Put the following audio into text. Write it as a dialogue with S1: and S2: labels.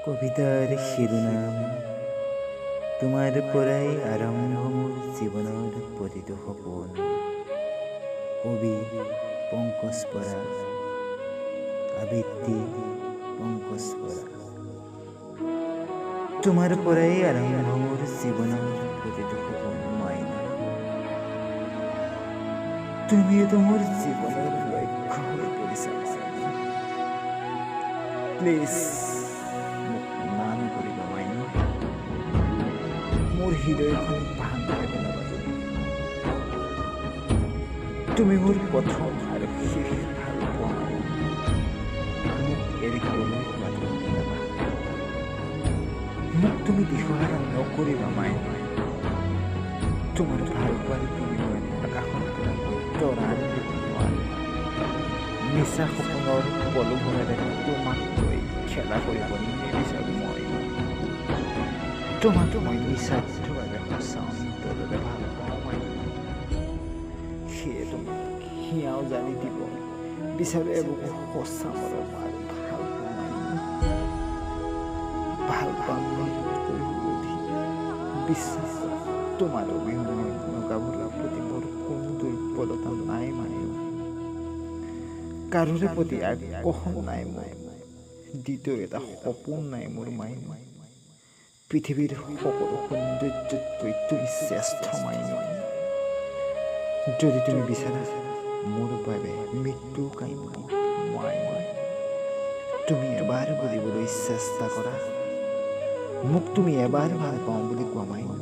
S1: কবিতাৰ শিৰোনাম তোমাৰ পৰাই আৰম্ভ মোৰ জীৱনৰ প্ৰতিটো সপোন। কবি পংকজ বৰা, আবৃত্তি পংকজ বৰা। তোমাৰ পৰাই আৰম্ভ মোৰ জীৱনৰ প্ৰতিটো সপোন মাইনা। তুমিতো মোৰ জীৱনৰ লক্ষ্য হৈ পৰিছা। প্লিজ না নকৰিবা মাইনা, মোৰ হৃদয়খন ভাঙি পেলাবা তুমি মোৰ প্ৰথম আৰু শেষ ভাল পোৱা। মোক এৰি গ'লৈ বাটত পেলাবা, মোক তুমি দিশহাৰা নকৰিবা মাইনা। তোমাৰ ভাল পোৱাৰ বিনিময়ত আকাশৰ পৰা তৰা আনিব নোৱাৰো। মিছা সপোনৰ প্ৰলোভনেৰে তোমাক লৈ খেলা কৰিব নিবিচাৰোঁ মই। তোমাক মই নিস্বাৰ্থভাৱে সঁচা অন্তৰেৰে ভাল পাওঁ মই। সেয়ে তোমাক হিয়াও জানি দিব বিচাৰোঁ এবুকু সঁচা মৰম আৰু ভাল পাওঁ। ভাল পাম বিশ্বাস তোমাৰ অবিহনে নগাভৰুৰ প্ৰতি মোৰ কোনো দুৰ্বলতা নাই মায়ে। কাৰোৰে প্ৰতি আকৰ্ষণ নাই মোৰ, দ্বিতীয় এটা সপোন নাই মোৰ মাইনা। পৃথিৱীৰ সকলো সৌন্দৰ্যতকৈ তুমি শ্ৰেষ্ঠ মাইনা। যদি তুমি বিচাৰা মোৰ বাবে মৃত্যু কাম্য মাইনা, তুমি এবাৰ বুজিবলৈ চেষ্টা কৰা। মোক তুমি এবাৰ ভাল পাওঁ বুলি কোৱা মাইনা।